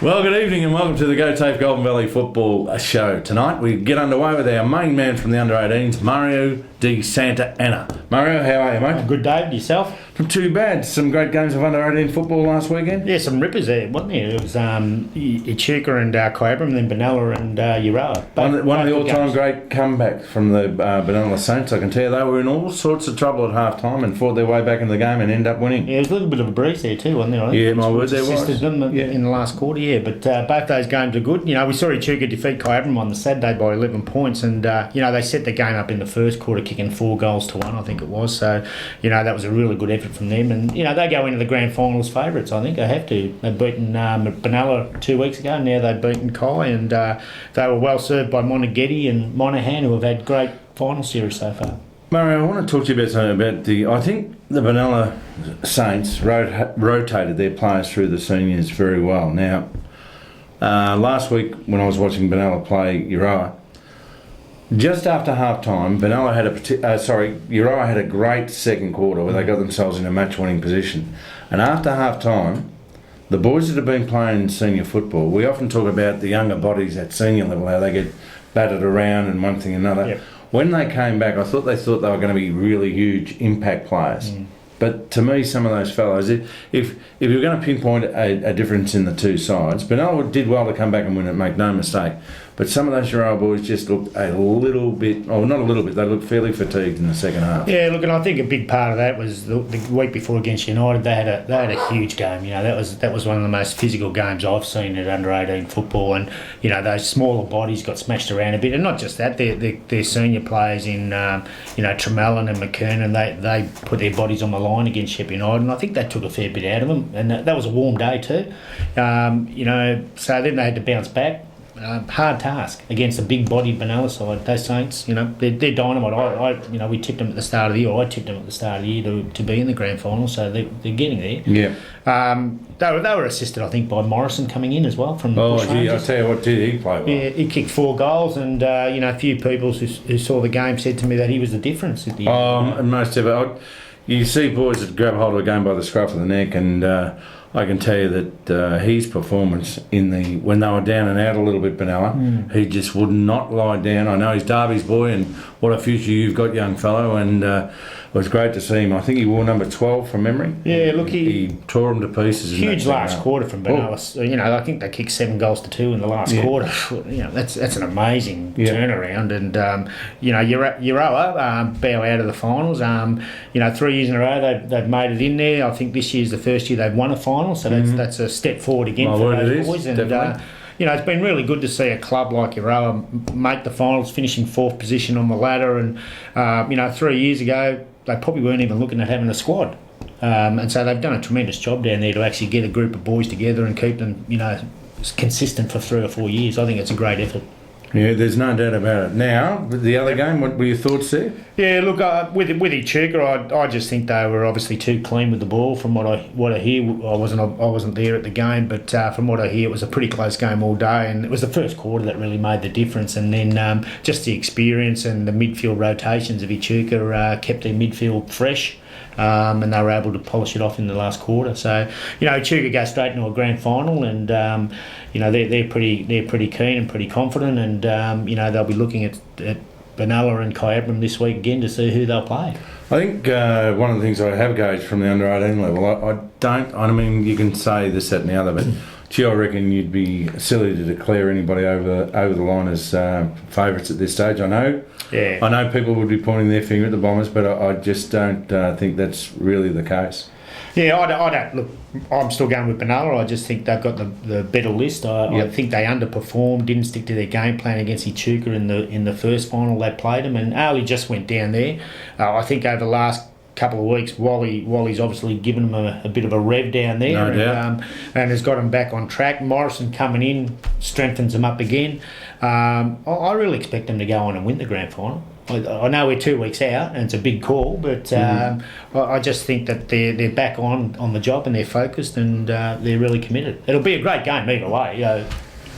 Well, good evening and welcome to the Go Tafe Golden Valley Football Show. Tonight we get underway with our main man from the under-18s, Mario Di Santa Anna. Mario, how are you, mate? Good, Dave. Yourself? Not too bad. Some great games of under-18 football last weekend. Yeah, some rippers there, wasn't there? It was Echuca and Kyabram, then Benalla and Urawa. One of the all-time great comebacks from the Benalla Saints, I can tell you. They were in all sorts of trouble at half-time and fought their way back in the game and ended up winning. Yeah, it was a little bit of a breeze there too, wasn't there? I think Yeah, my word, there was. Assisted them in the last quarter, yeah. But both those games are good. You know, we saw Echuca defeat Kyabram on the Saturday by 11 points and, they set the game up in the first quarter, kicking 4 goals to 1, I think it was. So, that was a really good effort from them. And, they go into the grand finals favourites, I think. They have to. They've beaten Benalla 2 weeks ago. Now they've beaten Kai, and they were well served by Monaghetti and Monaghan, who have had great final series so far. Mario, I want to talk to you about something about I think the Benalla Saints rotated their players through the seniors very well. Now, last week when I was watching Benalla play Urawa, just after half-time, Urawa had a great second quarter where they got themselves in a match-winning position. And after half-time, the boys that have been playing senior football, we often talk about the younger bodies at senior level, how they get battered around and one thing and another. Yep. When they came back, I thought they were going to be really huge impact players. But to me, some of those fellows, if you're going to pinpoint a difference in the two sides, Benalla did well to come back and win it, make no mistake. But some of those Urawa boys just looked a little bit, or not a little bit, they looked fairly fatigued in the second half. Yeah, look, and I think a big part of that was the week before against United. They had a huge game. That was one of the most physical games I've seen at under-18 football. And those smaller bodies got smashed around a bit, and not just that. Their senior players in Tremelin and McKernan, they put their bodies on the line against Sheffield United, and I think that took a fair bit out of them. And that was a warm day too. So then they had to bounce back. Hard task against a big-bodied Benalla side. Those Saints, they're dynamite. We tipped them at the start of the year. I tipped them at the start of the year to be in the grand final, so they're getting there. Yeah. They were assisted, I think, by Morrison coming in as well from the Bush Rangers. I tell you what, did he play well? Yeah, he kicked 4 goals, and a few people who saw the game said to me that he was the difference at the end. And most of it, you see boys that grab hold of a game by the scruff of the neck, and I can tell you that his performance when they were down and out a little bit, Benalla, he just would not lie down. I know he's Derby's boy, and what a future you've got, young fellow, and it was great to see him. I think he wore number 12 from memory. Yeah, look, he tore him to pieces. Huge last quarter from Benalla. I think they kicked 7 goals to 2 in the last quarter. That's an amazing turnaround. And Urawa bow out of the finals. 3 years in a row they've made it in there. I think this year's the first year they've won a final, so that's a step forward again for those boys. And it's been really good to see a club like Urawa make the finals, finishing 4th position on the ladder. And 3 years ago they probably weren't even looking at having a squad. And so they've done a tremendous job down there to actually get a group of boys together and keep them, consistent for 3 or 4 years. I think it's a great effort. Yeah, there's no doubt about it. Now, with the other game, what were your thoughts there? Yeah, look, with Echuca, I just think they were obviously too clean with the ball. From what I hear, I wasn't there at the game, but from what I hear, it was a pretty close game all day, and it was the first quarter that really made the difference. And then just the experience and the midfield rotations of Echuca kept their midfield fresh. And they were able to polish it off in the last quarter. So, Echuca go straight into a grand final, and they're pretty keen and pretty confident, and they'll be looking at Benalla and Kyabram this week again to see who they'll play. I think one of the things I have gauged from the under-18 level, I mean, you can say this, that and the other, but gee, I reckon you'd be silly to declare anybody over the line as favourites at this stage. I know people would be pointing their finger at the Bombers, but I just don't think that's really the case. Yeah, I don't look. I'm still going with Benalla. I just think they've got the better list. I think they underperformed, didn't stick to their game plan against Echuca in the first final they played them, and Ali just went down there. I think over the last couple of weeks, Wally's obviously given them a bit of a rev down there, and has got them back on track. Morrison coming in strengthens them up again. I really expect them to go on and win the grand final. I know we're 2 weeks out and it's a big call, but I just think that they're back on the job and they're focused and they're really committed. It'll be a great game either way.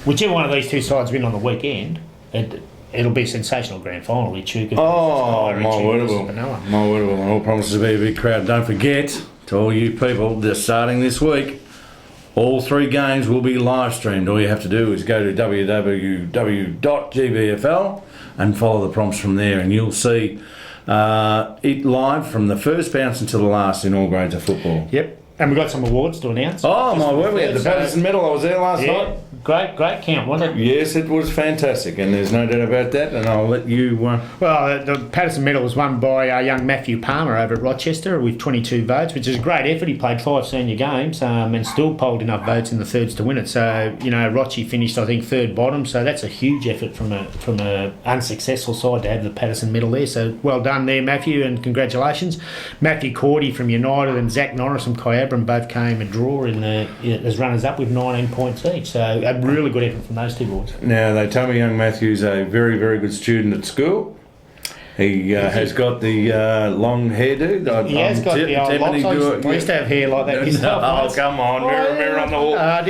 Whichever one of these two sides win on the weekend, it'll be a sensational grand final. Echuca. Oh, my word it will. My word it will. And all promises to be a big crowd. Don't forget, to all you people, they're starting this week, All 3 games will be live streamed. All you have to do is go to www.gbfl and follow the prompts from there, and you'll see it live from the first bounce until the last in all grades of football. Yep. And we've got some awards to announce. Oh, my word, we had the Morrison Medal. I was there last night. Great count, wasn't it? Yes, it was fantastic, and there's no doubt about that, and I'll let you... Well, the Patterson Medal was won by young Matthew Palmer over at Rochester with 22 votes, which is a great effort. He played 5 senior games and still polled enough votes in the thirds to win it. So, Rochi finished, I think, 3rd bottom, so that's a huge effort from a unsuccessful side to have the Patterson Medal there. So, well done there, Matthew, and congratulations. Matthew Cordy from United and Zach Norris from Kyabram both came a draw as runners-up with 19 points each. So, a really good effort from those 2 boys. Now, they tell me young Matthew's a very, very good student at school. He has got the long hairdo. He has got the old locks. I used to have hair like that yourself. Oh, come on. Mirror on the wall. But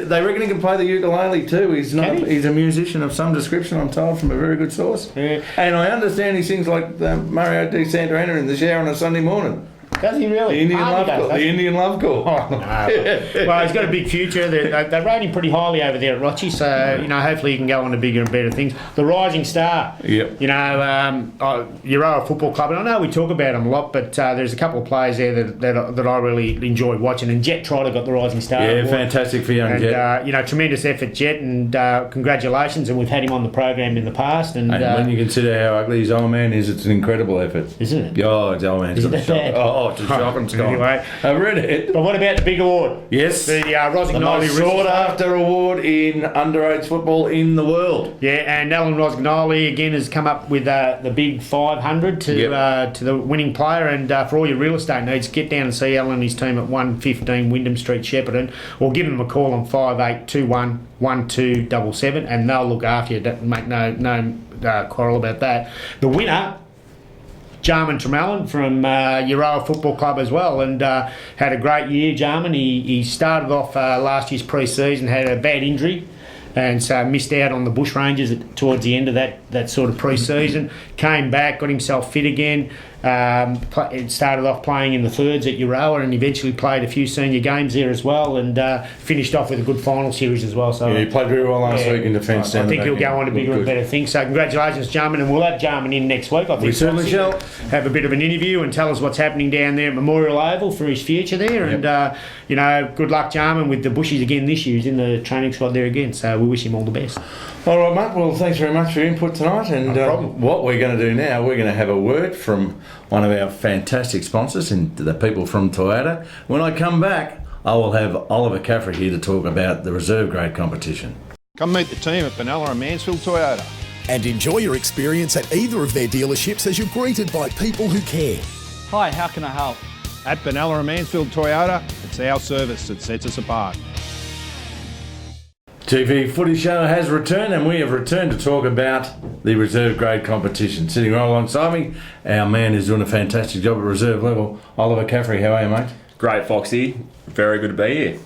they reckon he can play the ukulele too. He's a musician of some description, I'm told, from a very good source. Yeah. And I understand he sings like Mario Di Santana in the shower on a Sunday morning. Does he really? The Indian love call. Oh, no. Well, he's got a big future. They rate him pretty highly over there at Rochi, so hopefully he can go on to bigger and better things. The Rising Star. Yep. Euroa Football Club, and I know we talk about them a lot, but there's a couple of players there that I really enjoy watching. And Jet Trotter got the Rising Star. Yeah, award. Fantastic for young Jet. Tremendous effort, Jet, and congratulations. And we've had him on the program in the past. And when you consider how ugly his old man is, it's an incredible effort, isn't it? Oh, his old man's got a shot. To shock and sky. Anyway, I read it. But what about the big award? Yes, the most sought after award in underage football in the world. Yeah, and Alan Rosignoli again has come up with the big 500 to the winning player. And for all your real estate needs, get down and see Alan and his team at 115 Wyndham Street, Shepparton, or give them a call on 5821 1277, and they'll look after you. Make no quarrel about that. The winner, Jarman Tremelin from Euroa Football Club as well, and had a great year, Jarman. He started off last year's pre-season, had a bad injury, and so missed out on the Bush Rangers towards the end of that sort of pre-season. Came back, got himself fit again. Started off playing in the thirds at Euroa and eventually played a few senior games there as well, and finished off with a good final series as well. So he played very well last week in defence. I think he'll go on to bigger and better things. So congratulations, Jarman, and we'll have Jarman in next week. I think we certainly shall have a bit of an interview and tell us what's happening down there at Memorial Oval for his future there. Yep. And good luck, Jarman, with the Bushies again this year. He's in the training squad there again, so we wish him all the best. All right, mate. Well, thanks very much for your input tonight. And what we're going to do now, we're going to have a word from one of our fantastic sponsors and the people from Toyota. When I come back, I will have Oliver Caffrey here to talk about the reserve grade competition. Come meet the team at Benalla and Mansfield Toyota. And enjoy your experience at either of their dealerships as you're greeted by people who care. Hi, how can I help? At Benalla and Mansfield Toyota, it's our service that sets us apart. TV Footy Show has returned, and we have returned to talk about the reserve grade competition. Sitting right alongside me, our man who's doing a fantastic job at reserve level, Oliver Caffrey. How are you, mate? Great, Foxy. Very good to be here.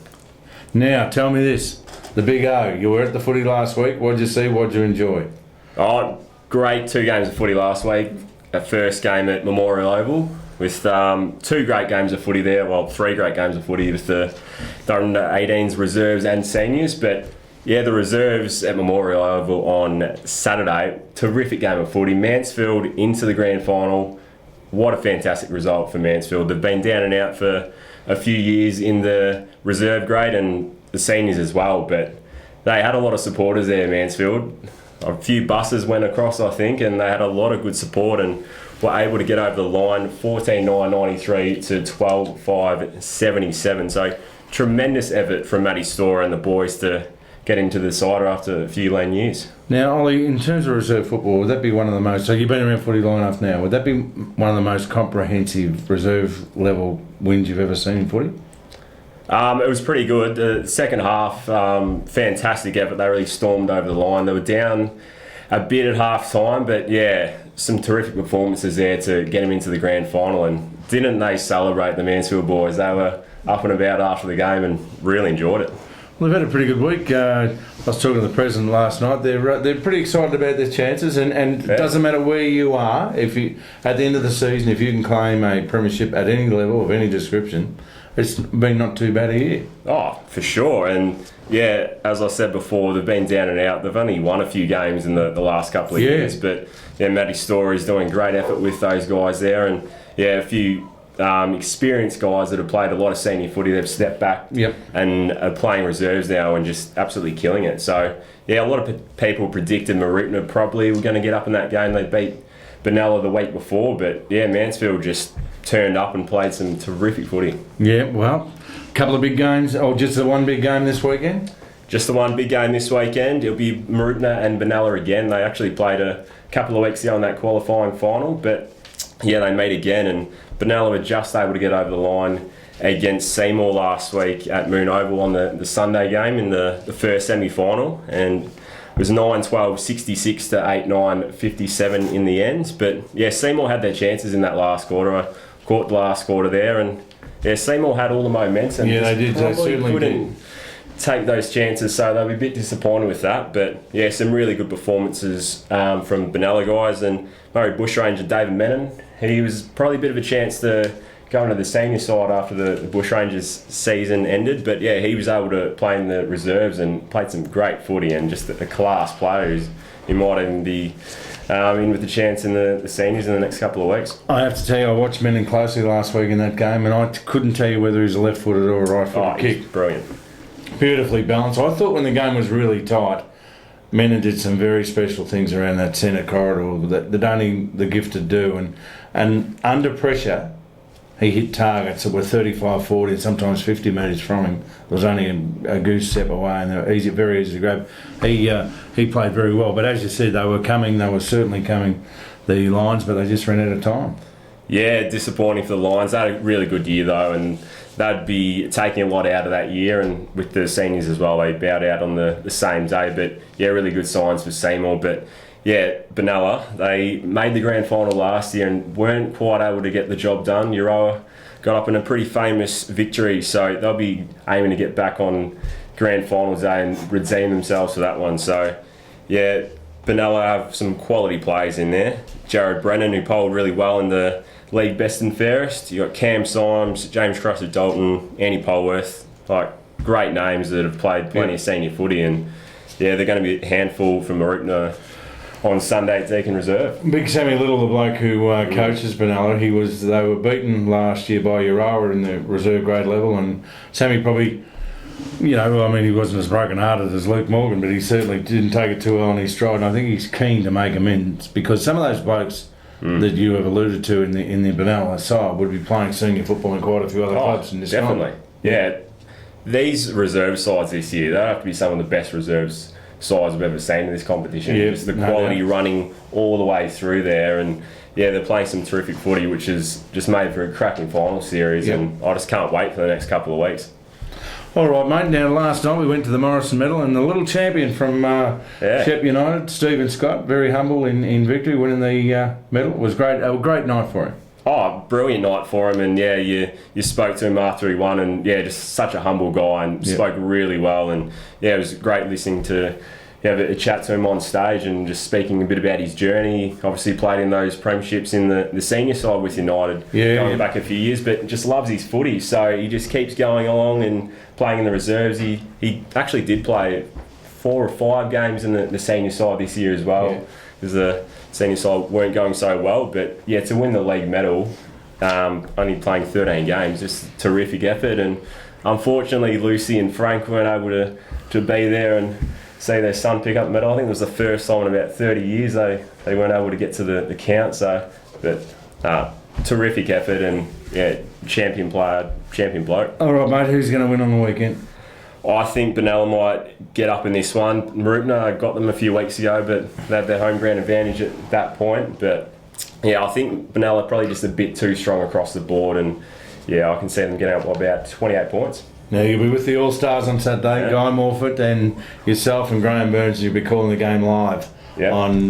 Now, tell me this. The Big O. You were at the footy last week. What did you see? What did you enjoy? Oh, great 2 games of footy last week. A first game at Memorial Oval with 2 great games of footy there. Well, 3 great games of footy with the under-18s, reserves and seniors. But yeah, the reserves at Memorial Oval on Saturday. Terrific game of footy. Mansfield into the grand final. What a fantastic result for Mansfield. They've been down and out for a few years in the reserve grade and the seniors as well, but they had a lot of supporters there, Mansfield. A few buses went across, I think, and they had a lot of good support and were able to get over the line 14-9-93 to 12-5-77. So tremendous effort from Matty Storr and the boys to get into the cider after a few lean years. Now, Ollie, in terms of reserve football, would that be one of the most... So you've been around footy long enough now. Would that be one of the most comprehensive reserve level wins you've ever seen in footy? It was pretty good. The second half, fantastic effort. They really stormed over the line. They were down a bit at half time, but yeah, some terrific performances there to get them into the grand final. And didn't they celebrate, the Mansfield boys? They were up and about after the game and really enjoyed it. Well, they've had a pretty good week. I was talking to the president last night. They're pretty excited about their chances, and it doesn't matter where you are. If you at the end of the season, if you can claim a premiership at any level of any description, it's been not too bad a year. Oh, for sure. And yeah, as I said before, they've been down and out. They've only won a few games in the last couple of years. But yeah, Matty Story's doing great effort with those guys there. And yeah, a few experienced guys that have played a lot of senior footy, they've stepped back and are playing reserves now and just absolutely killing it. So yeah, a lot of people predicted Maribyrnong probably were going to get up in that game. They beat Benalla the week before, but yeah, Mansfield just turned up and played some terrific footy. Yeah, well, a couple of big games, or just the one big game this weekend? Just the one big game this weekend. It'll be Maribyrnong and Benalla again. They actually played a couple of weeks ago in that qualifying final, but yeah, they meet again, and Benalla were just able to get over the line against Seymour last week at Moon Oval on the Sunday game in the first semi-final, and it was 9-12, 66 to 8-9, 57 in the end. But yeah, Seymour had their chances in that last quarter. I caught the last quarter there, and yeah, Seymour had all the momentum. Yeah, they did. They certainly couldn't take those chances, so they'll be a bit disappointed with that. But yeah, some really good performances from Benalla guys, and Murray Bushranger David Menon. He was probably a bit of a chance to go into the senior side after the Bushrangers season ended, but yeah, he was able to play in the reserves and played some great footy, and just a class player. He might even be in with the chance in the seniors in the next couple of weeks. I have to tell you, I watched Menon closely last week in that game, and I couldn't tell you whether he's a left-footed or a right-footed kick. Brilliant. Beautifully balanced. I thought when the game was really tight, Menon did some very special things around that centre corridor that only the gifted do, and under pressure, he hit targets that were 35, 40, and sometimes 50 metres from him. There was only a goose step away, and they were very easy to grab. He played very well, but as you said, they were certainly coming, the Lions, but they just ran out of time. Yeah, disappointing for the Lions. They had a really good year though, and they'd be taking a lot out of that year, and with the seniors as well, they bowed out on the same day. But yeah, really good signs for Seymour. But yeah, Benalla, they made the grand final last year and weren't quite able to get the job done. Euroa got up in a pretty famous victory, so they'll be aiming to get back on grand final day and redeem themselves for that one. So yeah, Benalla have some quality players in there. Jared Brennan, who polled really well in the league best and fairest. You got Cam Symes, James Crosser-Dalton, Andy Polworth, like great names that have played plenty of senior footy, and yeah, they're going to be a handful from Maribyrnong on Sunday at Deakin Reserve. Big Sammy Little, the bloke who coaches Benalla, they were beaten last year by Euroa in the reserve grade level, and Sammy probably, he wasn't as broken-hearted as Luke Morgan, but he certainly didn't take it too well in his stride, and I think he's keen to make amends, because some of those blokes that you have alluded to in the Benalla side would be playing senior football in quite a few other clubs in this definitely. Time. Yeah, these reserve sides this year, they'll have to be some of the best reserves sides I've ever seen in this competition. Yeah, just the quality running all the way through there, and yeah, they're playing some terrific footy, which is just made for a cracking final series, and I just can't wait for the next couple of weeks. All right, mate. Now, last night we went to the Morrison Medal, and the little champion from Shep United, Stephen Scott, very humble in victory, winning the medal. It was great. A great night for him. Oh, brilliant night for him, and yeah, you spoke to him after he won, and yeah, just such a humble guy, and spoke really well, and yeah, it was great listening to have a chat to him on stage and just speaking a bit about his journey. Obviously played in those premierships in the senior side with United going back a few years, but just loves his footy, so he just keeps going along and playing in the reserves. He actually did play 4 or 5 games in the senior side this year as well, because the senior side weren't going so well, but yeah, to win the league medal, only playing 13 games, just terrific effort. And unfortunately Lucy and Frank weren't able to be there and see their son pick up the medal. I think it was the first time in about 30 years they weren't able to get to the count. So, but terrific effort, and yeah, champion player, champion bloke. All right, mate. Who's going to win on the weekend? I think Benalla might get up in this one. Maribyrnong got them a few weeks ago, but they had their home ground advantage at that point. But yeah, I think Benalla probably just a bit too strong across the board, and yeah, I can see them getting up by about 28 points. Now, you'll be with the All-Stars on Saturday, Guy Morfitt and yourself and Graham Burns. You'll be calling the game live on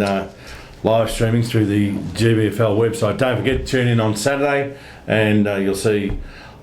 live streaming through the GBFL website. Don't forget to tune in on Saturday, and you'll see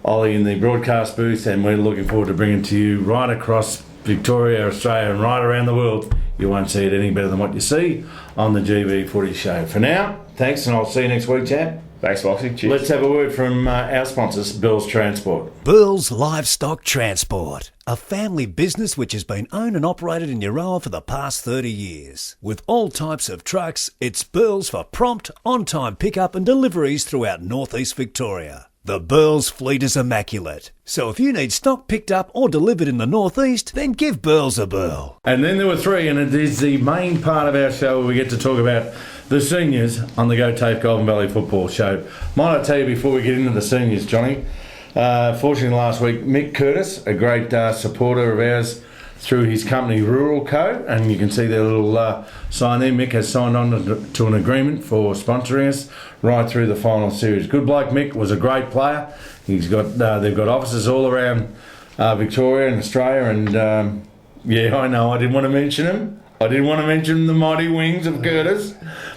Ollie in the broadcast booth, and we're looking forward to bringing to you right across Victoria, Australia, and right around the world. You won't see it any better than what you see on the GB Footy Show. For now, thanks, and I'll see you next week, chap. Thanks, Foxy. Cheers. Let's have a word from our sponsors, Bill's Transport. Burls Livestock Transport, a family business which has been owned and operated in Euroa for the past 30 years. With all types of trucks, it's Burls for prompt, on-time pickup and deliveries throughout northeast Victoria. The Burls fleet is immaculate, so if you need stock picked up or delivered in the northeast, then give Burls a burl. And then there were three, and it is the main part of our show where we get to talk about the seniors on the Go TAFE Golden Valley Football Show. Might I tell you before we get into the seniors, Johnny, fortunately last week, Mick Curtis, a great supporter of ours through his company Rural Co, and you can see their little sign there. Mick has signed on to an agreement for sponsoring us right through the final series. Good bloke, Mick was a great player. They've got offices all around Victoria and Australia, and yeah, I know I didn't want to mention him. I didn't want to mention the mighty wings of Curtis,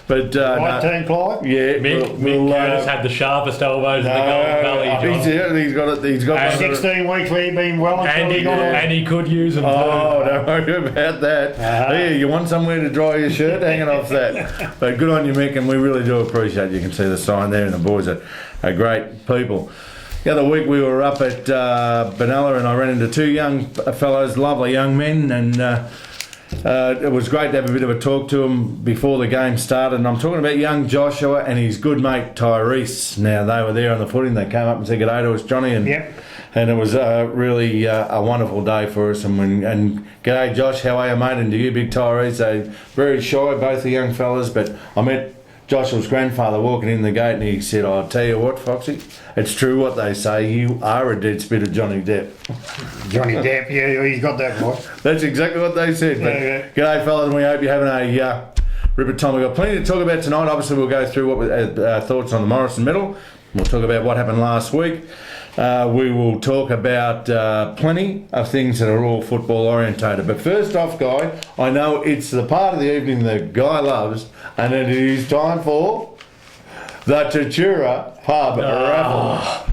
but Right turn, Clive. yeah, Mick Curtis had the sharpest elbows in the Golden Valley, John. he's got it. He's got 16 weeks where you've been well And he could use them Oh, don't worry about that. Here, you want somewhere to dry your shirt? Hanging off that. But good on you, Mick, and we really do appreciate it. You can see the sign there, and the boys are great people. The other week we were up at Benalla, and I ran into two young fellows, lovely young men, and it was great to have a bit of a talk to them before the game started. And I'm talking about young Joshua and his good mate Tyrese. Now, they were there on the footing. They came up and said good day to us, Johnny, and and it was really a wonderful day for us. And g'day, Josh, how are you, mate? And to you, big Tyrese. They're very shy, both the young fellas, but I met Joshua's grandfather walking in the gate, and he said, I'll tell you what, Foxy, it's true what they say, you are a dead spit of Johnny Depp. Johnny Depp, yeah, he's got that right. That's exactly what they said. But g'day, fellas, and we hope you're having a ripper time. We've got plenty to talk about tonight. Obviously, we'll go through what our thoughts on the Morrison Medal. We'll talk about what happened last week. We will talk about plenty of things that are all football orientated. But first off, Guy, I know it's the part of the evening that Guy loves, and it is time for the Tatura Pub Raffle.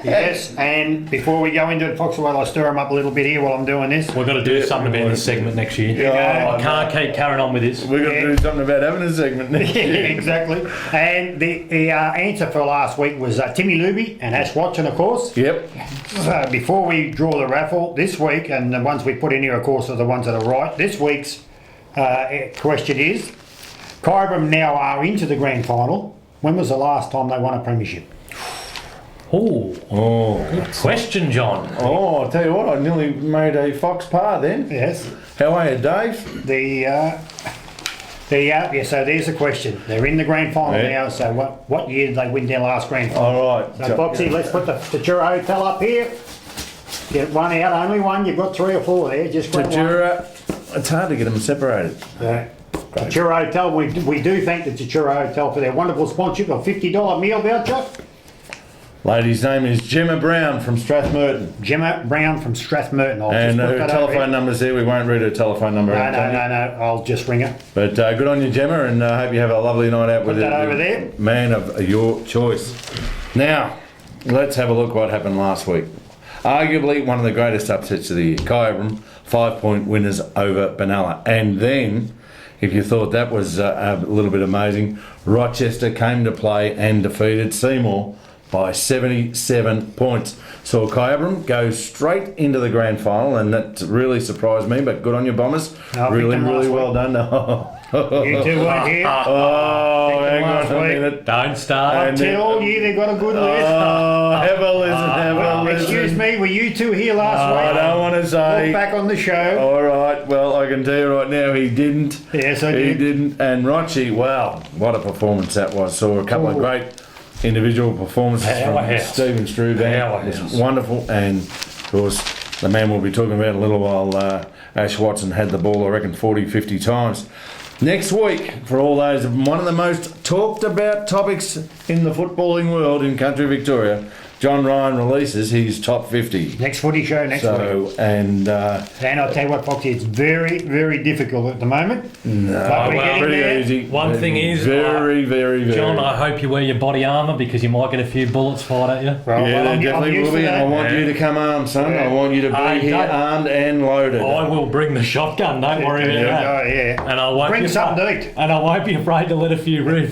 Yes, and before we go into it, Fox, while I stir them up a little bit here while I'm doing this. We've got to do something about this segment next year. I can't keep carrying on with this. We've got to do something about having a segment next year. Exactly. And the answer for last week was Timmy Luby and Ash Watson, of course. Yep. So before we draw the raffle this week, and the ones we put in here, of course, are the ones that are right. This week's question is, Kyabram now are into the grand final. When was the last time they won a premiership? Good question, John. I'll tell you what, I nearly made a Fox par then. Yes. How are you, Dave? So there's the question. They're in the grand final now, so what year did they win their last grand final? All right. So, Foxy, let's put the Tatura Hotel up here. Get one out, only one. You've got 3 or 4 there. Just grab Tatura, it's hard to get them separated. Tatura Hotel, we do thank the Tatura Hotel for their wonderful sponsorship of $50 meal voucher. Lady's name is Gemma Brown from Strathmerton. Gemma Brown from Strathmerton. And her telephone number's there. We won't read her telephone number. No. I'll just ring her. But good on you, Gemma, and I hope you have a lovely night out with there. Man of your choice. Now, let's have a look what happened last week. Arguably one of the greatest upsets of the year. Kyabram, 5-point winners over Benalla. And then, if you thought that was a little bit amazing, Rochester came to play and defeated Seymour by 77 points. Saw Kyabram go straight into the grand final, and that really surprised me, but good on you, Bombers. Really well done. You two weren't here. Hang on a minute. Don't start. I tell you, they got a good list. Have a listen. Excuse me, were you two here last week? I don't want to say. Look back on the show. All right, well, I can tell you right now, he didn't. Yes, I did. He didn't. And Rochi, wow, what a performance that was. Saw a couple of great individual performances from Stephen Struban. It was wonderful, and of course the man we'll be talking about in a little while, Ash Watson, had the ball I reckon 40-50 times. Next week, for all those, one of the most talked about topics in the footballing world in country Victoria, John Ryan releases, he's top 50. Next footy show next week. So, and And I'll tell you what, Foxy, it's very, very difficult at the moment. no, But we're getting pretty there. easy. One thing is, very, very. John, I hope you wear your body armour because you might get a few bullets fired at you. Well, Yeah, there I'm definitely used will to be, and I that. want you to come armed, son. I want you to be Hey, here don't- armed and loaded. I will bring the shotgun. Don't worry about that. Oh, yeah. And I won't Bring be something to eat. And I won't be afraid to let a few rip.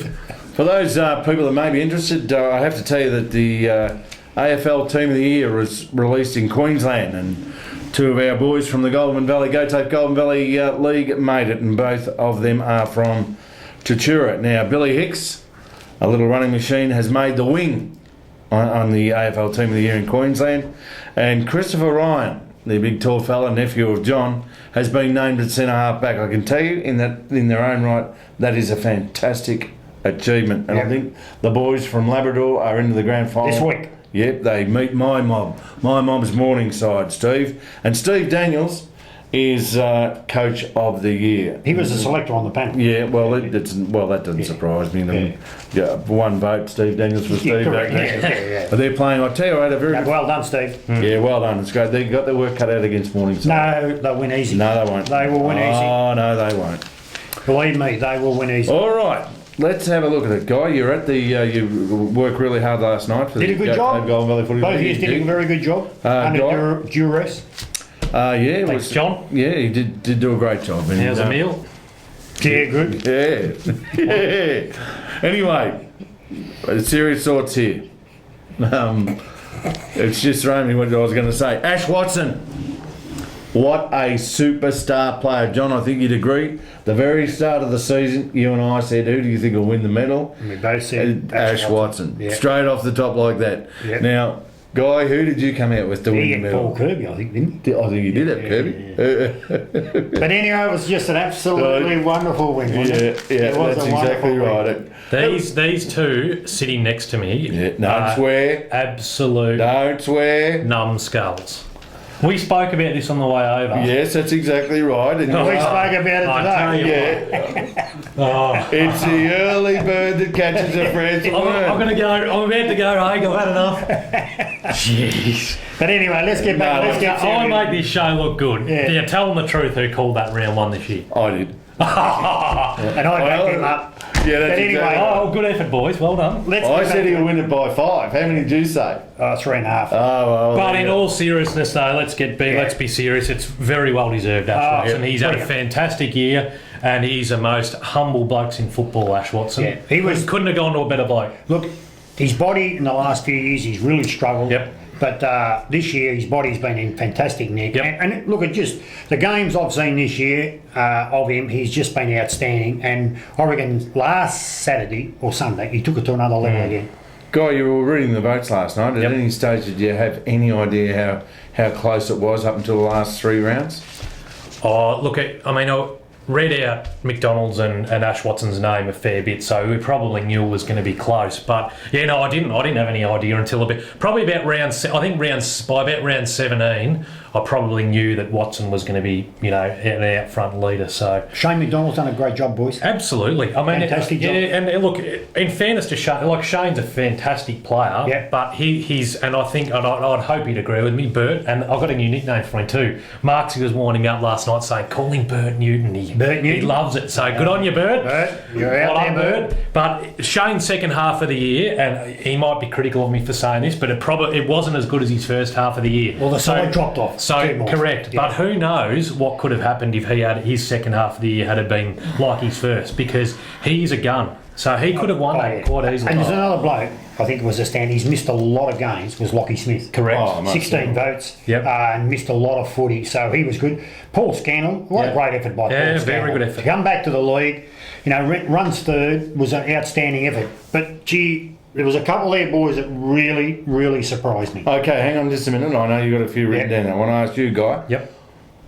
For those people that may be interested, I have to tell you that the AFL Team of the Year was released in Queensland, and two of our boys from the Goulburn Valley, Go Tape Goulburn Valley League made it, and both of them are from Tatura. Now, Billy Hicks, a little running machine, has made the wing on the AFL Team of the Year in Queensland, and Christopher Ryan, the big tall fella, nephew of John, has been named at centre half back. I can tell you, in their own right, that is a fantastic achievement, and I think the boys from Labrador are into the grand final This week. Yep, they meet my mob's Morningside, Steve, and Steve Daniels is coach of the year. He was a selector on the panel. Yeah, well, that doesn't surprise me. Yeah, one vote, Steve Daniels for Steve. correct. Back there. Yeah. But they're playing. I tell you, I had a very Well done, Steve. yeah, well done. It's great. They got their work cut out against Morningside. No, they'll win easy. No, they won't. They will win easy. Oh no, they won't. Believe me, they will win easy. All right. Let's have a look at it, Guy. You're at the. You worked really hard last night for Did the a good job. Goulburn Valley Footy Both of you League. did a very good job under Guy? duress. Yeah, it Thanks, was, John. Yeah, he did do a great job. And, How's the meal? Yeah, good. Yeah, yeah. Anyway, serious thoughts here. It's just thrown me what I was going to say. Ash Watson, what a superstar player, John. I think you'd agree. The very start of the season, you and I said, "Who do you think will win the medal?" And we both said Ash Watson. Yeah. Straight off the top like that. Yeah. Now, Guy, who did you come out with to win He the had medal? Paul Kirby, I think, didn't I think you did have Kirby. But anyway, it was just an absolutely wonderful win, wasn't it? Yeah, It was that's a wonderful exactly win. right. These two sitting next to me. Yeah, don't swear. Absolute Don't swear. numbskulls. We spoke about this on the way over. Yes, that's exactly right. And We spoke about it I tell today. you yeah, it's the early bird that catches a fresh I'm worm. going to go. I'm about to go. Hey, I've had enough. Jeez. But anyway, let's get back. No, Let's get I serious. made this show look good. Yeah. Tell them the truth. Who called that round one this year? I did. And I backed him up. Yeah, that's But anyway, exactly right. Oh, good effort, boys. Well done. Let's I get said back he'll to win it by 5. How many did you say? 3.5. Oh, well. But there in you go. all seriousness, though, let's be serious. It's very well deserved, Ash Watson. yeah. He's had a Brilliant. fantastic year, and he's the most humble blokes in football, Ash Watson. Yeah, he was- Couldn't have gone to a better bloke. Look, his body in the last few years, he's really struggled. Yep. But this year, his body's been in fantastic nick. Yep. And look at just the games I've seen this year of him, he's just been outstanding. And I reckon last Saturday or Sunday, he took it to another level again. Guy, you were reading the votes last night. At any stage, did you have any idea how close it was up until the last 3 rounds? Oh, look, I read out McDonald's and Ash Watson's name a fair bit, so we probably knew it was going to be close. But yeah, no, I didn't have any idea until probably about by about round 17, I probably knew that Watson was going to be, an out front leader. So Shane McDonald's done a great job, boys. absolutely, Fantastic job. and look, in fairness to Shane, Shane's a fantastic player, Yeah. but he's, and I think, and I'd hope he'd agree with me, Bert, and I've got a new nickname for him too. Marksy was winding up last night saying, call him Bert Newton. Bert Newton. He loves it, so good on you, Bert. Bert, you're out Well there, done, Bert. But Shane's second half of the year, and he might be critical of me for saying this, but it wasn't as good as his first half of the year. Well, the side dropped off. So Too much. correct, Yeah. but who knows what could have happened if he had his second half of the year had been like his first, because he's a gun. So he could have won that yeah. quite easily. And there's another bloke, I think it was a stand, he's missed a lot of games, was Lockie Smith. Correct. Oh, must 16 have. votes. Yep. And missed a lot of footy, so he was good. Paul Scannell, what a Yeah. great effort by Yeah, Paul very Scannell. good effort. To come back to the league, runs third, was an outstanding effort. But gee, there was a couple there, boys, that really, really surprised me. Okay, hang on just a minute. I know you've got a few written Yeah. down. I want to ask you, Guy. Yep.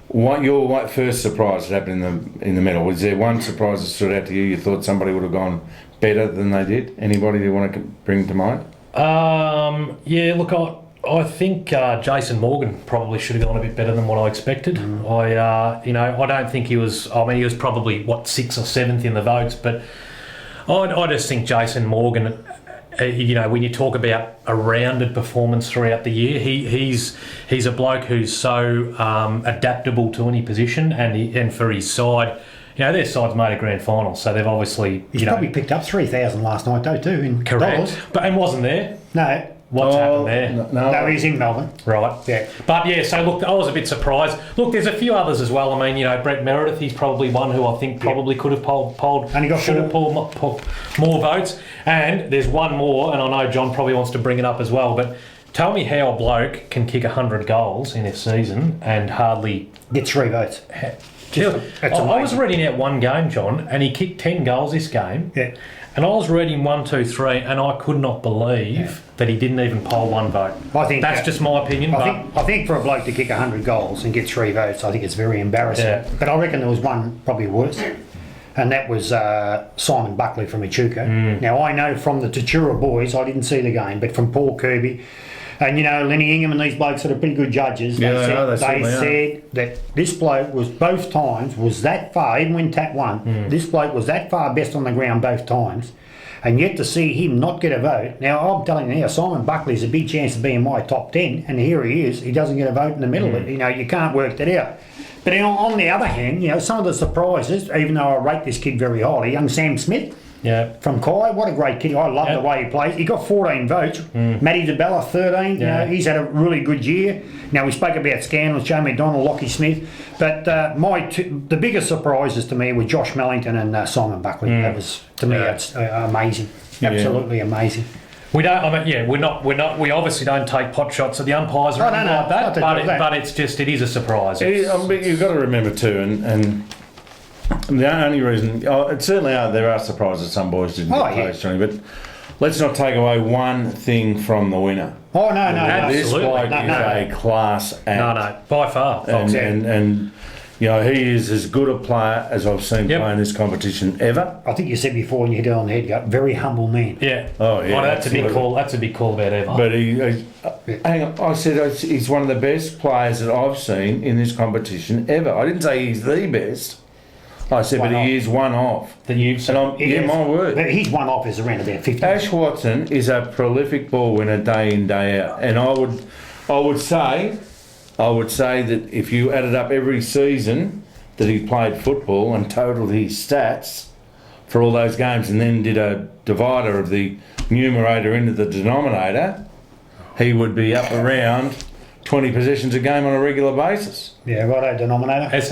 What first surprise that happened in the medal? Was there one surprise that stood out to you? You thought somebody would have gone better than they did? Anybody you want to bring to mind? Yeah, look, I think Jason Morgan probably should have gone a bit better than what I expected. I don't think he was. I mean, he was probably 6th or 7th in the votes, but I just think Jason Morgan, when you talk about a rounded performance throughout the year, he's a bloke who's so adaptable to any position, and for his side, their side's made a grand final, so they've obviously He's probably picked up 3,000 last night though too. In correct, dollars. and wasn't there. No. What's happened there? No, he's in Melbourne. Right. Yeah. But so look, I was a bit surprised. Look, there's a few others as well. I mean, Brett Meredith, he's probably one who I think probably could have polled and he got should have pulled more votes. And there's one more, and I know John probably wants to bring it up as well, but tell me how a bloke can kick 100 goals in a season and hardly get 3 votes. I was reading out one game, John, and he kicked 10 goals this game. Yeah. And I was reading 1, 2, 3, and I could not believe that he didn't even poll 1 vote. I think that's just my opinion. I think for a bloke to kick 100 goals and get 3 votes, I think it's very embarrassing. Yeah. But I reckon there was one probably worse, and that was Simon Buckley from Echuca. Now I know from the Tatura boys, I didn't see the game, but from Paul Kirby. And Lenny Ingham and these blokes that are pretty good judges, they said that this bloke was both times was that far, even when Tat won, this bloke was that far best on the ground both times. And yet to see him not get a vote. Now I'm telling you now, Simon Buckley's a big chance of being my top 10, and here he is. He doesn't get a vote in the middle. You can't work that out. But on the other hand, some of the surprises, even though I rate this kid very highly, young Sam Smith. Yeah. From Kai, what a great kid. I love the way he plays. He got 14 votes. Matty DeBella, 13. Yeah. He's had a really good year. Now, we spoke about scandals, Joe McDonald, Lockie Smith. But the biggest surprises to me were Josh Mellington and Simon Buckley. That was, to me, that's amazing. Absolutely amazing. We don't. we're not. We obviously don't take pot shots at the umpires or anything like that. But it's just it is a surprise. You've got to remember too, and the only reason, certainly there are surprises some boys didn't get close, Johnny, but let's not take away one thing from the winner. Oh, no. This bloke is a class act. No, by far. And he is as good a player as I've seen play in this competition ever. I think you said before when you hit it on the head, you got very humble man. Yeah. Oh, yeah. That's a big call. That's a big call about Ever. But hang on, I said he's one of the best players that I've seen in this competition ever. I didn't say he's the best. I said, but he is one off. That you've seen. My word. But his one off is around about 50. Ash Watson is a prolific ball winner day in, day out. And I would say that if you added up every season that he played football and totaled his stats for all those games and then did a divider of the numerator into the denominator, he would be up around 20 possessions a game on a regular basis. Yeah, righto, denominator. Has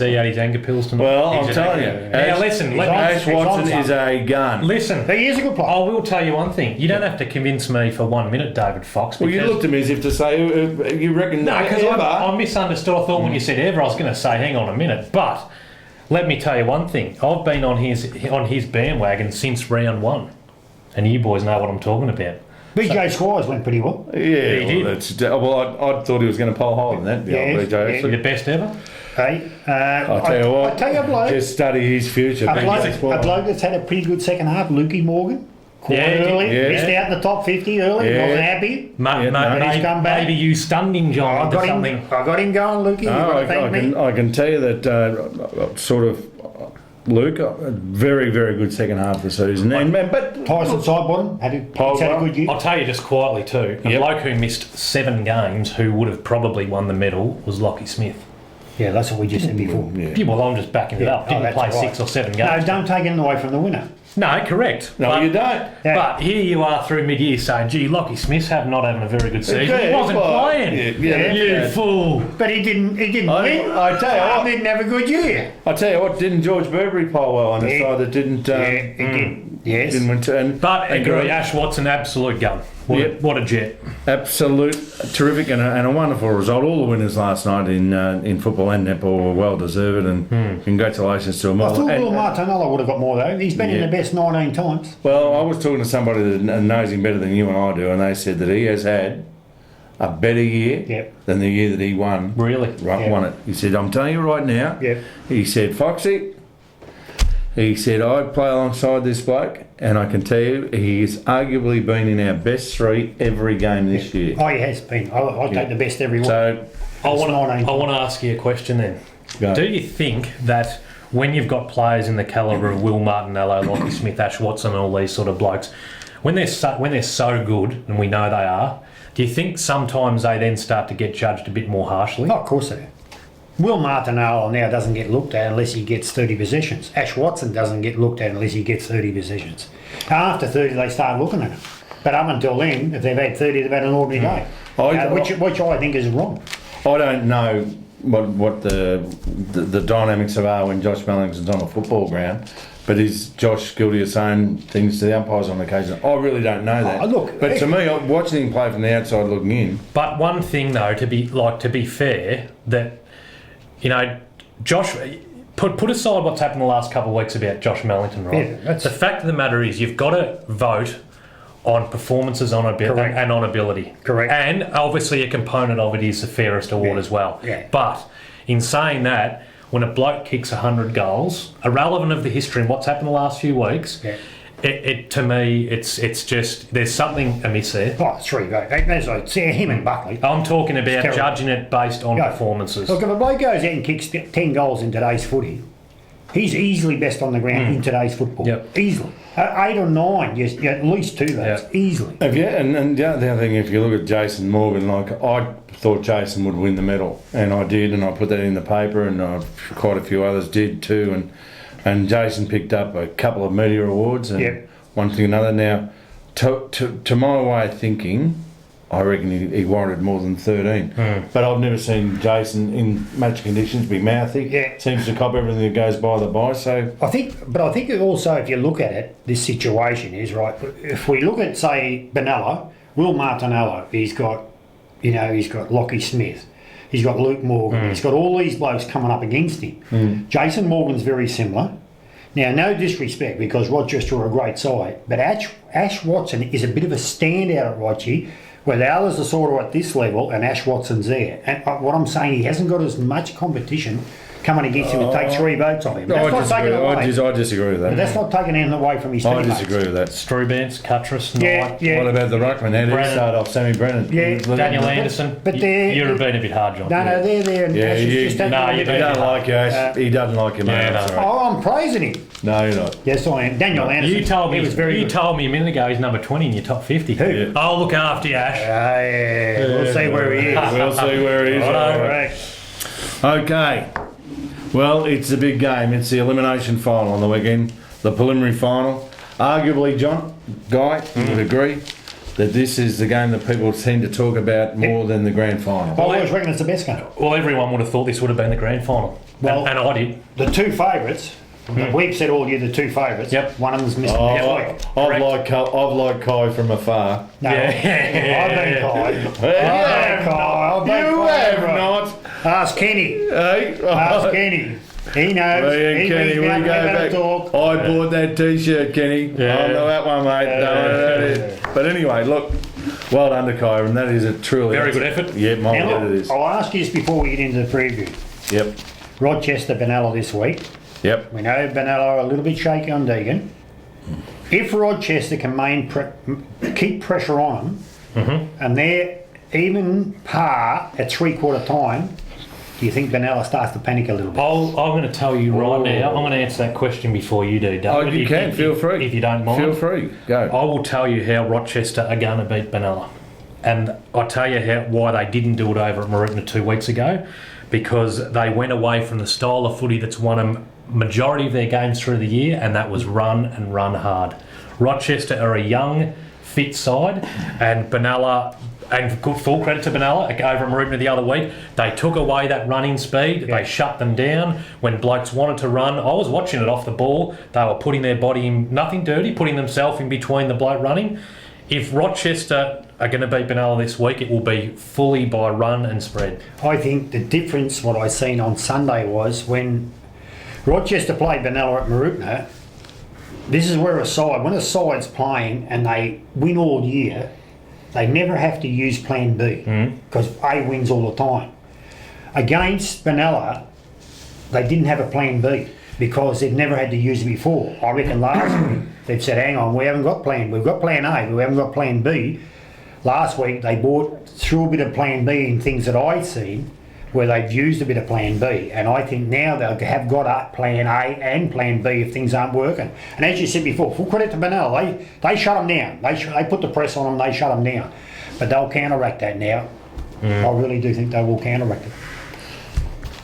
he had his anger pills tonight? Well, I'm telling you. Now listen, Ash Watson is a gun. Listen, he is a good player. I will tell you one thing. You don't have to convince me for 1 minute, David Fox. Well, you looked at me as if to say, you reckon... No, because I misunderstood. I thought when you said ever, I was going to say, hang on a minute. But let me tell you one thing. I've been on his bandwagon since round 1. And you boys know what I'm talking about. BJ Squires went pretty well. Yeah, he did. I thought he was going to pull higher than that. BJ. The best ever. Hey, I'll tell you what. I tell you a bloke. Just study his future. A bloke that's had a pretty good second half, Lukey Morgan. Early, missed out in the top 50 early. Wasn't happy. Maybe you stunned him, John. I got him going, Lukey. I can tell you that sort of. Luke, a very, very good second half of the season. But Tyson Sidebottom had a good year. I'll tell you just quietly too. A bloke who missed 7 games who would have probably won the medal was Lockie Smith. Yeah, that's what we just said before. Yeah, well, I'm just backing it up. Didn't play 6 or 7 games. No, don't take it away from the winner. No, correct. No, you don't. Yeah. But here you are through mid-year saying, gee, Lockie Smith's not having a very good season. He wasn't playing. You fool. But he didn't win. I tell you what. He didn't have a good year. I tell you what, didn't George Burberry poll well on the side that didn't... he did. Yes. Didn't win but agree, Ash Watson, absolute gun. What a jet. Absolute, terrific and a wonderful result. All the winners last night in football and netball were well deserved, and congratulations to them all. I thought Will Martinello would have got more though. He's been in the best 19 times. Well, I was talking to somebody that knows him better than you and I do, and they said that he has had a better year than the year that he won. Really? Won it. He said, I'm telling you right now. He said, Foxy, he said, I'd play alongside this bloke, and I can tell you, he has arguably been in our best 3 every game this year. Oh, he has been. I'll take the best every one. So, I want to ask you a question then. Go. Do you think that when you've got players in the calibre of Will Martinello, Lockie Smith, Ash Watson, and all these sort of blokes, when they're so good, and we know they are, do you think sometimes they then start to get judged a bit more harshly? Oh, of course they do. Will Martinello now doesn't get looked at unless he gets 30 possessions. Ash Watson doesn't get looked at unless he gets 30 possessions. After 30, they start looking at him. But up until then, if they've had 30, they've had an ordinary day, which I think is wrong. I don't know what the dynamics are when Josh Mellington's on a football ground, but is Josh guilty of saying things to the umpires on occasion? I really don't know that. But to me, watching him play from the outside looking in. But one thing though, to be fair, that Josh. Put aside what's happened the last couple of weeks about Josh Mellington, right? Yeah, the fact of the matter is you've got to vote on performances and on ability. Correct. And obviously a component of it is the fairest award as well. Yeah. But in saying that, when a bloke kicks 100 goals, irrelevant of the history and what's happened the last few weeks, it to me, it's just, there's something amiss there. Oh, 3 votes. That's like him and Buckley. I'm talking about judging it based on performances. Look, if a bloke goes out and kicks 10 goals in today's footy, he's easily best on the ground in today's football. Yep. Easily. 8 or 9, at least 2 votes, easily. And the other thing, if you look at Jason Morgan, I thought Jason would win the medal, and I did, and I put that in the paper, and quite a few others did too, and Jason picked up a couple of media awards and one thing another. Now, to my way of thinking, I reckon he warranted more than 13. But I've never seen Jason in match conditions be mouthy. Yeah. Seems to cop everything that goes by. So I think also if you look at it, this situation is right. If we look at say Benalla, Will Martinello, he's got Lockie Smith. He's got Luke Morgan. He's got all these blokes coming up against him. Jason Morgan's very similar. Now, no disrespect because Rochester are a great side, but Ash Watson is a bit of a standout at Rochi, where the others are sort of at this level and Ash Watson's there. And what I'm saying, he hasn't got as much competition coming against him to take 3 votes off him. That's not taking away. I disagree with that. But that's not taking anything away from his teammates. I disagree with that. Strubance, Cuttress, Knight. What about the ruckman? How did he start off? Sammy Brennan. Daniel Anderson. But you're being a bit hard, John. No, they're there. And he doesn't like you, Ash. He doesn't like you, mate. I'm praising him. No, you're not. Yes, I am. Daniel Anderson. You told me he was very You good. told me a minute ago he's number 20 in your top 50. Who? Yeah. I'll look after you, Ash. We'll see where he is. We'll see where he is. Right. Okay. Well, it's a big game. It's the elimination final on the weekend, the preliminary final. Arguably, Guy, you would agree that this is the game that people tend to talk about more than the grand final. I always reckon it's the best game. Well, everyone would have thought this would have been the grand final. Well, and I did. The 2 favourites, we've said all year the 2 favourites. Yep. One of them's missing next week. I've liked Kai from afar. No, I've been Kai. You have not. Ask Kenny. Hey? Ask Kenny. He knows. Me and Kenny, we go back. Talk. I bought that T-shirt, Kenny. Yeah. I know that one, mate. But anyway, look, well done to Kai, and that is a truly Very good effort. Yeah, my Now, word it look, is. I'll ask you this before we get into the preview. Yep. Rochester Benalla this week. Yep. We know Benalla are a little bit shaky on Deegan. If Rochester can keep pressure on them, and they're even par at 3/4 time, do you think Benalla starts to panic a little bit? I'm going to tell you right now. I'm going to answer that question before you do, David. You can. Feel free. If you don't mind. Feel free. Go. I will tell you how Rochester are going to beat Benalla. And I'll tell you why they didn't do it over at Mooroopna 2 weeks ago. Because they went away from the style of footy that's won a majority of their games through the year, and that was run and run hard. Rochester are a young, fit side, and Benalla, and full credit to Benalla, over at Mooroopna the other week, they took away that running speed, they shut them down when blokes wanted to run. I was watching it off the ball, they were putting their body in, nothing dirty, putting themselves in between the bloke running. If Rochester are going to beat Benalla this week, it will be fully by run and spread. I think the difference, what I seen on Sunday was when Rochester played Benalla at Mooroopna, this is where when a side's playing and they win all year, they never have to use plan B because A wins all the time. Against Benalla, they didn't have a plan B because they've never had to use it before. I reckon last week they've said, hang on, we haven't got plan B. We've got plan A, but we haven't got plan B. Last week they brought through a bit of plan B in things that I'd seen, where they've used a bit of plan B, and I think now they have got a plan A and plan B if things aren't working. And as you said before, full credit to Benalla, they shut them down. They put the press on them, they shut them down. But they'll counteract that now. I really do think they will counteract it.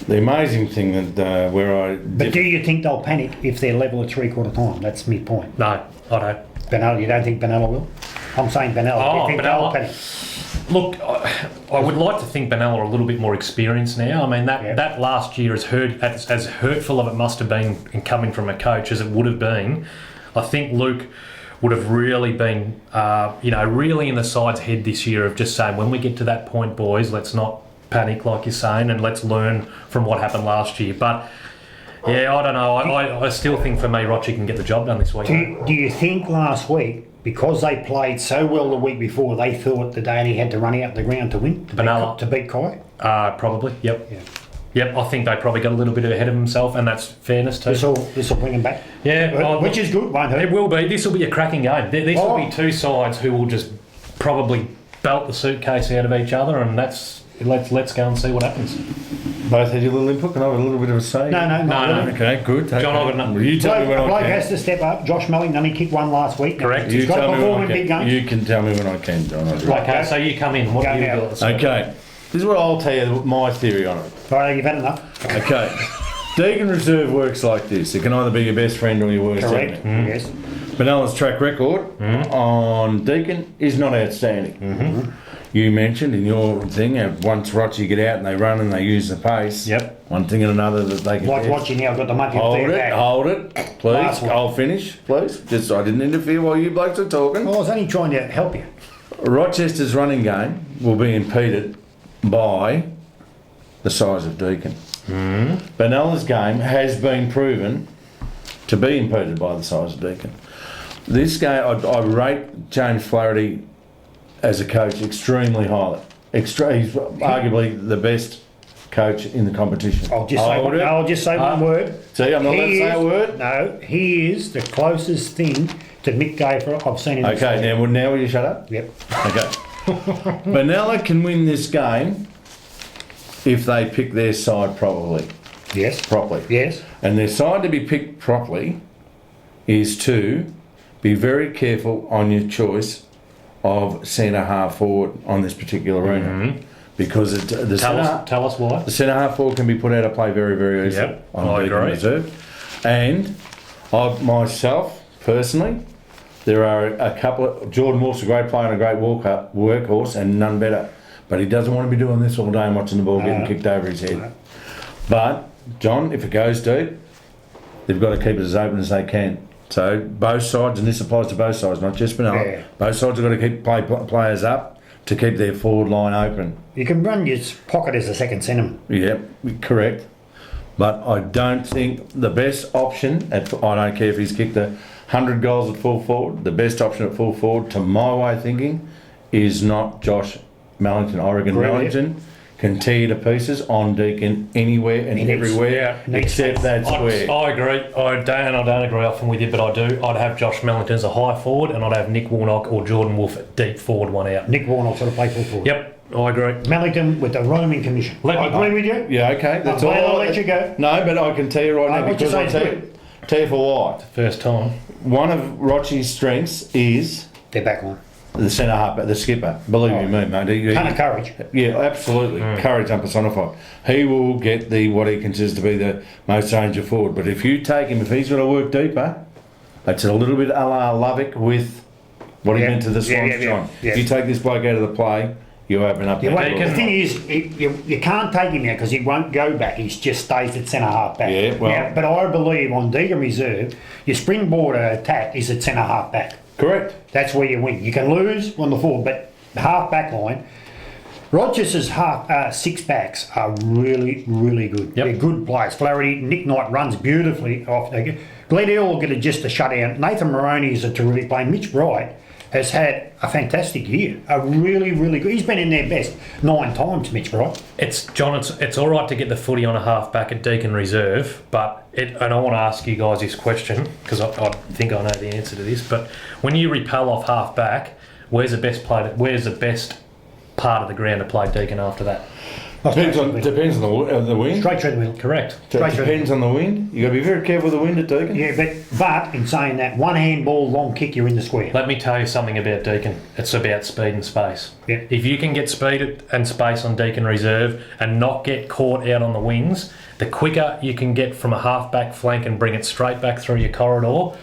The amazing thing that But do you think they'll panic if they're level at three-quarter time? That's my point. No, I don't. Benalla, you don't think Benalla will? I'm saying Benalla. Do you think they'll panic? Look, I would like to think Benalla are a little bit more experienced now. I mean, that last year, as hurtful as it must have been in coming from a coach as it would have been, I think Luke would have really been, really in the side's head this year of just saying, when we get to that point, boys, let's not panic like you're saying, and let's learn from what happened last year. But yeah, I don't know. I still think for me, Rochi can get the job done this week. Do you think last week, because they played so well the week before, they thought that they only had to run out the ground to win? To beat Kai? Probably, yep. Yeah. Yep, I think they probably got a little bit ahead of himself, and that's fairness too. This will bring them back. Yeah, which is good, won't it? It will be. This will be a cracking game. This will be two sides who will just probably belt the suitcase out of each other, and let's go and see what happens. Both had your little input. Can I have a little bit of a say? No. Okay, good. John, I've got nothing. You tell me when I Bloke can. has to step up. Josh Mellington only kicked one last week. Correct. He's got to perform in big games. You can tell me when I can, John. Okay, so you come in. What do you got to say? Okay. This is what I'll tell you my theory on it. All right, you've had enough. Okay. Deacon Reserve works like this. It can either be your best friend or your worst Correct. enemy. Yes. Benella's track record on Deacon is not outstanding. You mentioned in your thing, once Rochi get out and they run and they use the pace, one thing and another that they can Like test. watching now, got the monkey Hold it, please. Last one. I'll finish, please. Just I didn't interfere while you blokes are talking. I was only trying to help you. Rochester's running game will be impeded by the size of Deacon. Benella's game has been proven to be impeded by the size of Deacon. This game, I rate James Flaherty as a coach extremely highly. He's arguably the best coach in the competition. I'll just say one word. See, I'm not allowed to say a word? No, he is the closest thing to Mick Gafer I've seen in the Okay, now will you shut up? Yep. Okay. Benalla can win this game if they pick their side properly. Yes. Properly. Yes. And their side to be picked properly is to be very careful on your choice of centre half forward on this particular arena. Because Tell us why. the centre half forward can be put out of play very, very easily on I Deacon agree. Reserve. And myself, personally, there are a couple of... Jordan Wolf's a great player and a great workhorse and none better. But he doesn't want to be doing this all day and watching the ball getting kicked over his head. But, John, if it goes deep, they've got to keep it as open as they can. So both sides, and this applies to both sides, not just Benalla, both sides have got to keep players up to keep their forward line open. You can run your pocket as a second centre. Yeah, correct. But I don't think the best option, I don't care if he's kicked 100 goals at full forward, the best option at full forward, to my way of thinking, is not Josh Mellington. I reckon Mellington can tear you to pieces on Deacon anywhere and everywhere except that square. I agree. I don't agree often with you, but I do. I'd have Josh Mellington as a high forward, and I'd have Nick Warnock or Jordan Wolf at deep forward, one out. Nick Warnock sort of play full forward. Yep, I agree. Mellington with the roaming commission. I agree with you. Yeah, okay. That's all. I'll let you go. No, but I can tell you right now, because I'll tell you for why. First time. One of Rochi's strengths is They're back on. the centre half, the skipper. Believe me, mate. Ton of courage. Yeah, absolutely. Courage unpersonified. He will get what he considers to be the most danger forward. But if you take him, if he's got to work deeper, that's a little bit a la Lovick with what he meant to the Swans, John. If you take this bloke out of the play, you open up. The thing is, you can't take him now because he won't go back. He just stays at centre half back. Yeah, well. Now, but I believe on Deacon Reserve, your springboard attack is at centre half back. Correct. That's where you win. You can lose on the forward, but the half back line, Rochester's six backs are really, really good. They're good players. Flaherty, Nick Knight runs beautifully off. Glenn Hill will get just a shutout. Nathan Moroney is a terrific player. Mitch Bright has had a fantastic year. A really, really good. He's been in their best 9 times, Mitch Bright. It's all right to get the footy on a half back at Deacon Reserve, and I want to ask you guys this question because I think I know the answer to this. But when you repel off half back, where's the best part of the ground to play Deacon after that? Depends on the wind. Straight through the middle. Correct. So it depends on the wind. You got to be very careful with the wind at Deakin. Yeah, but in saying that, one handball, long kick, you're in the square. Let me tell you something about Deakin. It's about speed and space. Yeah. If you can get speed and space on Deakin Reserve and not get caught out on the wings, the quicker you can get from a half-back flank and bring it straight back through your corridor,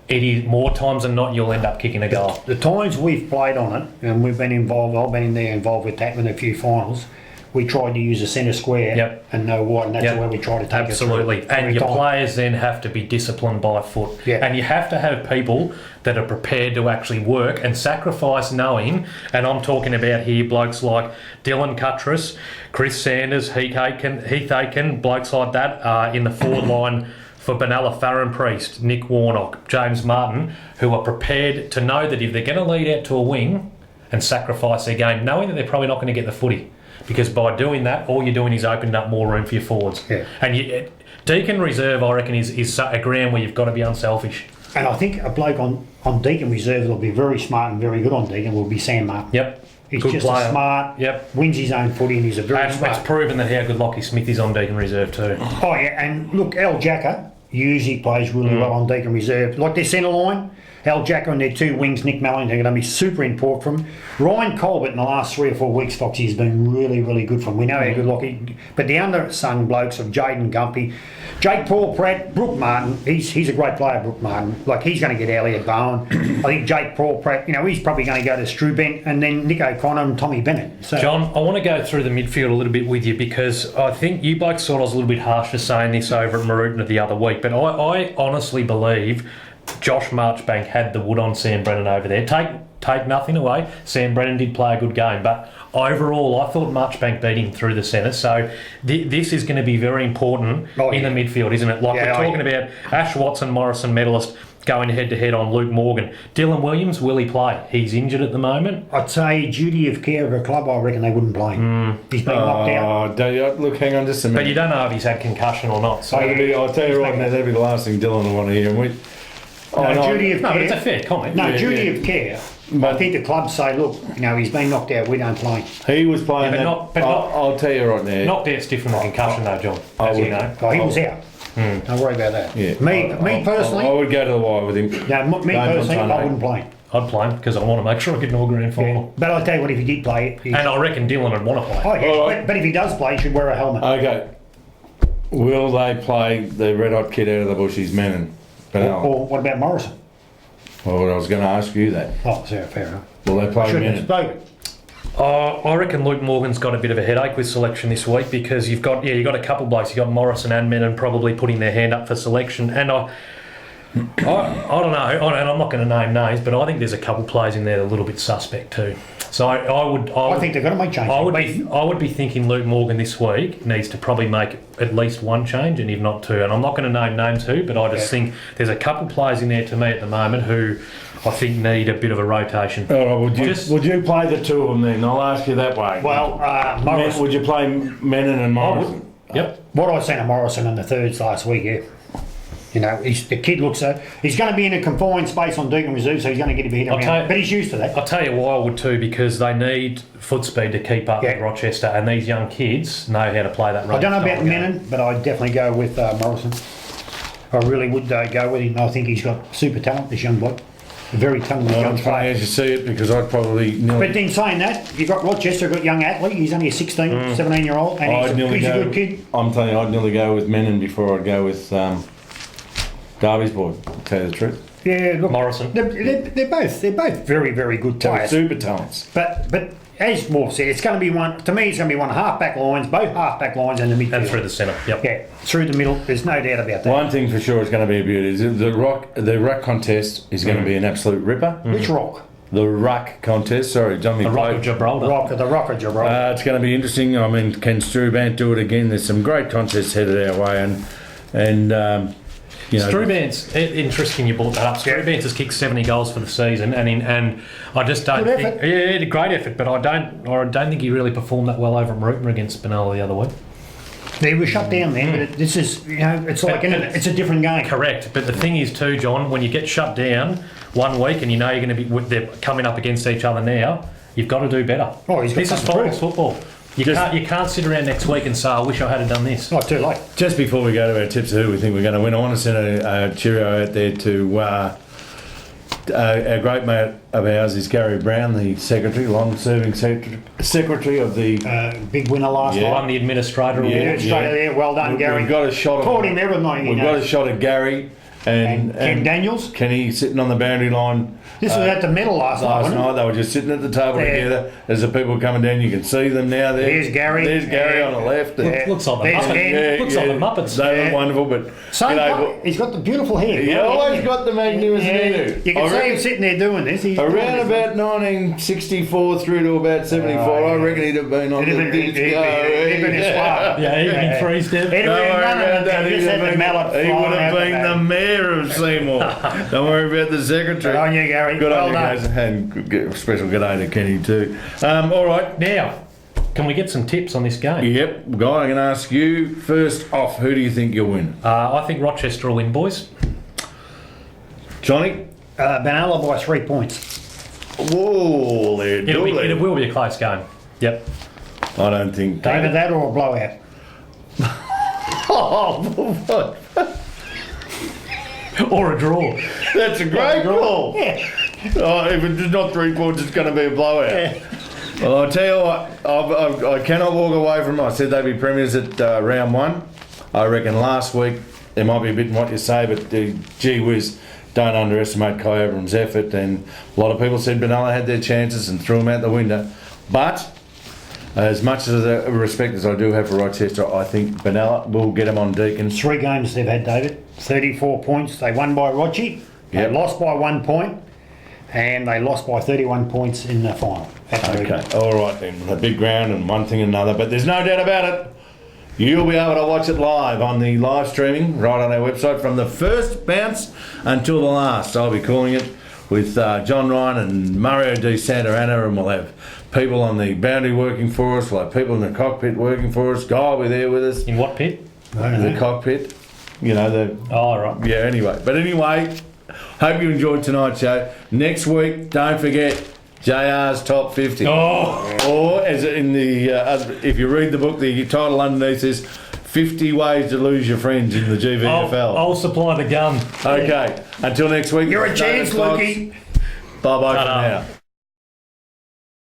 it is more times than not you'll end up kicking a goal. The times we've played on it, and we've been involved, I've been in there involved with that in a few finals, we tried to use a centre square and no wide, and that's where we try to take absolutely. it through. And your players then have to be disciplined by foot. Yeah. And you have to have people that are prepared to actually work and sacrifice knowing, and I'm talking about here blokes like Dylan Cuttress, Chris Sanders, Heath Aiken, blokes like that in the forward line for Benalla, Farron Priest, Nick Warnock, James Martin, who are prepared to know that if they're going to lead out to a wing and sacrifice their game, knowing that they're probably not going to get the footy. Because by doing that, all you're doing is opening up more room for your forwards. Yeah. And Deakin Reserve, I reckon, is a ground where you've got to be unselfish. And I think a bloke on Deakin Reserve that'll be very smart and very good on Deakin will be Sam Martin. Yep. He's good just player. a smart, wins his own footy, and he's a very and smart. it's proven that how good Lockie Smith is on Deakin Reserve too. Oh, yeah, and look, Al Jacker usually plays really well on Deakin Reserve. Like their centre line, Al Jacker and their two wings, Nick Mellington, are going to be super important for him. Ryan Colbert in the last 3 or 4 weeks, Foxy, has been really, really good for him. We know how good Lockie, but the undersung blokes of Jaden Gumpy, Jake Paul Pratt, Brooke Martin, he's a great player, Brooke Martin. Like, he's going to get Elliot Bowen. I think Jake Paul Pratt, he's probably going to go to Strubent, and then Nick O'Connor and Tommy Bennett. So, John, I want to go through the midfield a little bit with you because I think you blokes thought I was a little bit harsh for saying this over at Marootna the other week, but I honestly believe Josh Marchbank had the wood on Sam Brennan over there. Take nothing away. Sam Brennan did play a good game, but overall, I thought Marchbank beat him through the centre. So this is going to be very important in the midfield, isn't it? Like we're talking about Ash Watson, Morrison medalist, going head to head on Luke Morgan. Dylan Williams, will he play? He's injured at the moment. I'd say duty of care of a club, I reckon they wouldn't play him. He's been knocked out. Look, hang on just a minute. But you don't know if he's had concussion or not. So I'll tell you right now, that'd be the last thing Dylan will want to hear. Duty of care. but it's a fair comment. No, duty of care. But I think the clubs say, look, he's been knocked out, we don't play. He was playing I'll tell you right now. Knocked out's different than concussion though, John, as you know. Oh, he was out. Don't worry about that. Yeah. Me personally, I would go to the wire with him. me personally, I wouldn't play him. I'd play him because I want to make sure I get an all grand final. Yeah. But I'll tell you what, if he did play it... And I reckon Dylan would want to play. Oh, yeah, but if he does play, he should wear a helmet. Okay. Will they play the red hot kid out of the bushes, Menon? Or what about Morrison? Well, I was going to ask you that. Oh, fair enough. Will they play Shouldn't have Menon? spoken. I reckon Luke Morgan's got a bit of a headache with selection this week because you've got a couple of blokes. You've got Morrison and Menon probably putting their hand up for selection. And I don't know, and I'm not going to name names, but I think there's a couple of players in there that are a little bit suspect too. So I think they're going to make changes. I would be thinking Luke Morgan this week needs to probably make at least one change, and if not two. And I'm not going to name names who, but I just think there's a couple of players in there to me at the moment who I think need a bit of a rotation. All right, would you play the two of them then? I'll ask you that way. Well, Morrison... Would you play Menon and Morrison? Yep. What I seen of Morrison in the thirds last week, the kid looks he's going to be in a confined space on Deakin Reserve, so he's going to get a bit around. But he's used to that. I'll tell you why I would too, because they need foot speed to keep up with Rochester, and these young kids know how to play that rugby. I don't know about Menon, but I'd definitely go with Morrison. I really would go with him. I think he's got super talent, this young bloke. A very talented young player. As you see it, because I'd probably... But then saying that, you've got Rochester, got young athlete. He's only a 16, 17-year-old, and he's a good kid. I'm telling you, I'd nearly go with Menon before I'd go with Darby's boy, to tell you the truth. Yeah, look, Morrison. They're both very, very good players. Super talents. But as Wolf said, it's going to be one. To me, it's going to be one half-back lines, both half-back lines, and the midfield. And through the centre. Yep. Yeah, through the middle. There's no doubt about that. One thing for sure is going to be a beauty. Is the ruck contest is going to be an absolute ripper. Which rock? The ruck contest. Sorry, John. The Rock of Gibraltar. The Rock of Gibraltar. It's going to be interesting. I mean, can Strubant do it again? There's some great contests headed our way, and Strubant's interesting. You brought that up. Strubant has kicked 70 goals for the season, and I just don't Good think. effort. Yeah, great effort, but I don't think he really performed that well over at Marootna against Benalla the other week. They were shut down then, but this is it's like it's a different game. Correct, but the thing is too, John, when you get shut down 1 week and you know they're coming up against each other now, you've got to do better. Oh, he's got this is finals football. You can't sit around next week and say, I wish I had done this. Not too late. Just before we go to our tips of who we think we're going to win, I want to send a cheerio out there to our great mate of ours is Gary Brown, the secretary, long-serving secretary of the... Big winner last night. Won the administrator award. Straight there. Well done, Gary. We've got a shot of... Taught him everything. We've got a shot of Gary and Ken Daniels. Kenny sitting on the boundary line. This was at the medal last night, wasn't it? They were just sitting at the table There. together. As the people coming down, you can see them now. There's Gary. There's Gary on the left. Looks like the There's Muppets. Ken. Looks like the Muppets. They look wonderful, but... Same you know, colour. He's got the beautiful hair. he always got the magnificent hairdo. You can see him sitting there doing this. He's doing Around this. about 1964 through to about 74, I reckon he'd have been on the disco. Yeah, even in freeze Don't worry about that. He would have been the mayor of Seymour. Don't worry about the secretary. Good on you, Gary. Good Well on you done. guys, and special good day to Kenny too. All right. Now, can we get some tips on this game? Yep, Guy, I'm going to ask you first off. Who do you think you'll win? I think Rochester will win, boys. Johnny? Benalla by 3 points. Whoa, there, It will be a close game. Yep. I don't think. Either that or a blowout. Oh, what? Or a draw. That's a great call. Yeah. Oh, if it's not 3 points, it's going to be a blowout. Yeah. Well, I'll tell you what, I cannot walk away from it. I said they'd be premiers at round one. I reckon last week, there might be a bit in what you say, but gee whiz, don't underestimate Kai Abrams' effort. And a lot of people said Benalla had their chances and threw them out the window. But as much as a respect as I do have for Rochester, I think Benalla will get them on Deacons. 3 games they've had, David. 34 points. They won by Rochi. They Yep. lost by 1 point. And they lost by 31 points in the final. Okay, all right then. A big ground and one thing and another, but there's no doubt about it. You'll be able to watch it live on the live streaming right on our website from the first bounce until the last. I'll be calling it with John Ryan and Mario Di Santa Ana, and we'll have people on the boundary working for us, we'll have people in the cockpit working for us. Guy will be there with us. In what pit? The cockpit. You know, the... Oh, right. Yeah, anyway. But anyway, hope you enjoyed tonight's show. Next week, don't forget JR's Top 50. Oh. Or, as in the, if you read the book, the title underneath is 50 Ways to Lose Your Friends in the GVFL. I'll supply the gun. Okay, until next week. You're a chance, David Fox. Lukey. Bye-bye for Ta-da. now.